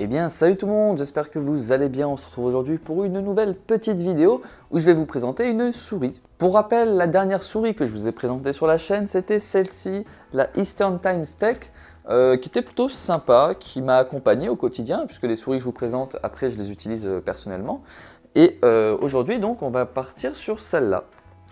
Eh bien salut tout le monde, j'espère que vous allez bien. On se retrouve aujourd'hui pour une nouvelle petite vidéo où je vais vous présenter une souris. Pour rappel, la dernière souris que je vous ai présentée sur la chaîne, c'était celle-ci, la Eastern Time Tech, qui était plutôt sympa, qui m'a accompagné au quotidien, puisque les souris que je vous présente, après je les utilise personnellement. Et aujourd'hui donc on va partir sur celle-là.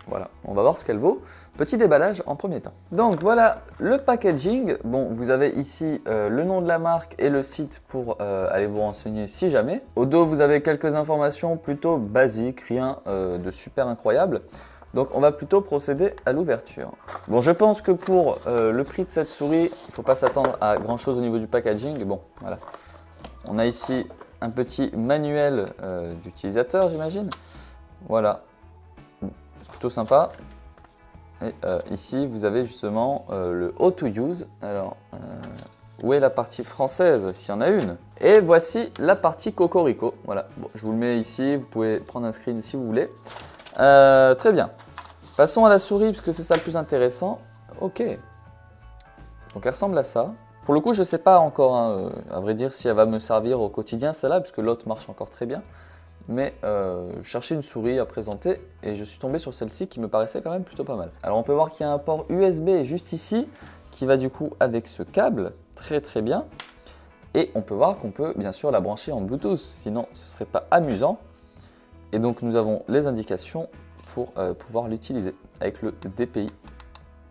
Voilà, on va voir ce qu'elle vaut. Petit déballage en premier temps. Donc voilà le packaging. Bon, vous avez ici le nom de la marque et le site pour aller vous renseigner si jamais. Au dos, vous avez quelques informations plutôt basiques, rien de super incroyable. Donc on va plutôt procéder à l'ouverture. Bon, je pense que pour le prix de cette souris, il ne faut pas s'attendre à grand chose au niveau du packaging. Bon, voilà. On a ici un petit manuel d'utilisateur, j'imagine. Voilà. C'est plutôt sympa. Et ici, vous avez justement le How to Use. Alors, où est la partie française, s'il y en a une? Et voici la partie Cocorico. Voilà, bon, je vous le mets ici. Vous pouvez prendre un screen si vous voulez. Très bien. Passons à la souris, parce que c'est ça le plus intéressant. Ok. Donc, elle ressemble à ça. Pour le coup, je ne sais pas encore, hein, à vrai dire, si elle va me servir au quotidien, celle-là, puisque l'autre marche encore très bien. Mais je cherchais une souris à présenter et je suis tombé sur celle-ci qui me paraissait quand même plutôt pas mal. Alors on peut voir qu'il y a un port USB juste ici qui va du coup avec ce câble, très bien. Et on peut voir qu'on peut bien sûr la brancher en Bluetooth, sinon ce ne serait pas amusant. Et donc nous avons les indications pour pouvoir l'utiliser avec le DPI.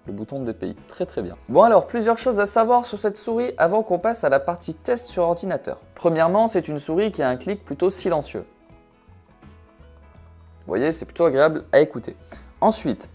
Le bouton de DPI, très bien. Bon alors, plusieurs choses à savoir sur cette souris avant qu'on passe à la partie test sur ordinateur. Premièrement, c'est une souris qui a un clic plutôt silencieux. Vous voyez, c'est plutôt agréable à écouter. Ensuite,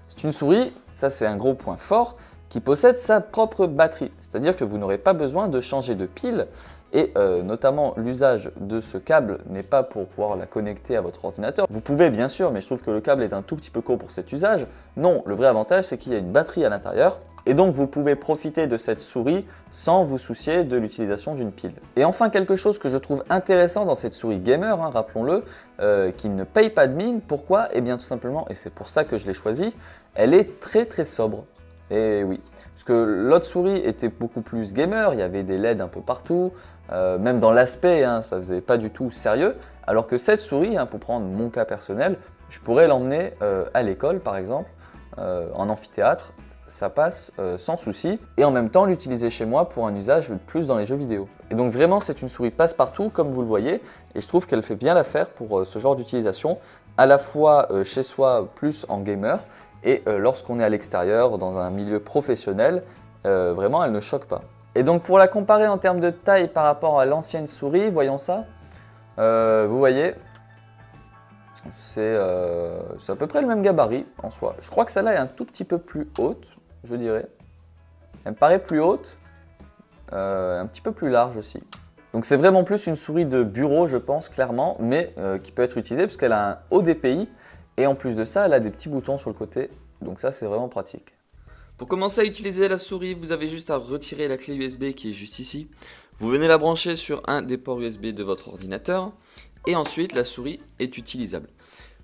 c'est une souris, ça c'est un gros point fort, qui possède sa propre batterie. C'est-à-dire que vous n'aurez pas besoin de changer de pile et notamment l'usage de ce câble n'est pas pour pouvoir la connecter à votre ordinateur. Vous pouvez bien sûr, mais je trouve que le câble est un tout petit peu court pour cet usage. Non, le vrai avantage c'est qu'il y a une batterie à l'intérieur. Et donc vous pouvez profiter de cette souris sans vous soucier de l'utilisation d'une pile. Et enfin quelque chose que je trouve intéressant dans cette souris gamer, hein, rappelons-le, qui ne paye pas de mine. Pourquoi? Eh bien tout simplement, et c'est pour ça que je l'ai choisie, elle est très sobre. Et oui, parce que l'autre souris était beaucoup plus gamer, il y avait des LED un peu partout, même dans l'aspect, hein, ça faisait pas du tout sérieux. Alors que cette souris, hein, pour prendre mon cas personnel, je pourrais l'emmener à l'école par exemple, en amphithéâtre. Ça passe sans souci et en même temps l'utiliser chez moi pour un usage plus dans les jeux vidéo. Et donc vraiment c'est une souris passe-partout comme vous le voyez et je trouve qu'elle fait bien l'affaire pour ce genre d'utilisation à la fois chez soi plus en gamer et lorsqu'on est à l'extérieur dans un milieu professionnel, vraiment elle ne choque pas. Et donc pour la comparer en termes de taille par rapport à l'ancienne souris, voyons ça, vous voyez, c'est à peu près le même gabarit en soi. Je crois que celle-là est un tout petit peu plus haute, je dirais. Elle me paraît plus haute, un petit peu plus large aussi. Donc c'est vraiment plus une souris de bureau, je pense, clairement, mais qui peut être utilisée parce qu'elle a un haut DPI et en plus de ça, elle a des petits boutons sur le côté. Donc ça, c'est vraiment pratique. Pour commencer à utiliser la souris, vous avez juste à retirer la clé USB qui est juste ici. Vous venez la brancher sur un des ports USB de votre ordinateur. Et ensuite, la souris est utilisable.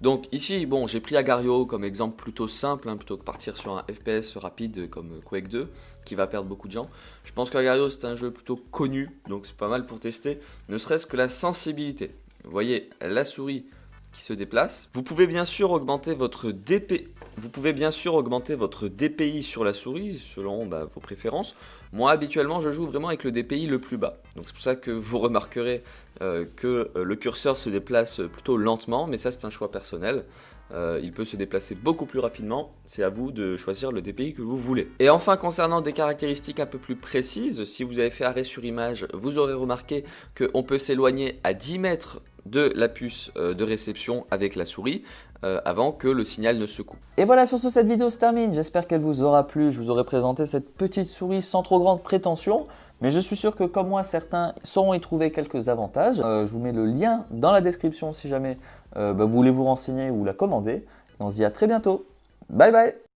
Donc ici, bon, j'ai pris Agario comme exemple plutôt simple, hein, plutôt que partir sur un FPS rapide comme Quake 2, qui va perdre beaucoup de gens. Je pense qu'Agario, c'est un jeu plutôt connu, donc c'est pas mal pour tester, ne serait-ce que la sensibilité. Vous voyez la souris qui se déplace. Vous pouvez bien sûr augmenter votre DPI. Vous pouvez bien sûr augmenter votre DPI sur la souris selon vos préférences. Moi, habituellement, je joue vraiment avec le DPI le plus bas. Donc c'est pour ça que vous remarquerez que le curseur se déplace plutôt lentement, mais ça c'est un choix personnel. Il peut se déplacer beaucoup plus rapidement, c'est à vous de choisir le DPI que vous voulez. Et enfin, concernant des caractéristiques un peu plus précises, si vous avez fait arrêt sur image, vous aurez remarqué qu'on peut s'éloigner à 10 mètres de la puce de réception avec la souris avant que le signal ne se coupe. Et voilà, sur ce, cette vidéo se termine. J'espère qu'elle vous aura plu. Je vous aurai présenté cette petite souris sans trop grande prétention, mais je suis sûr que comme moi, certains sauront y trouver quelques avantages. Je vous mets le lien dans la description si jamais vous voulez vous renseigner ou la commander. Et on se dit à très bientôt. Bye bye.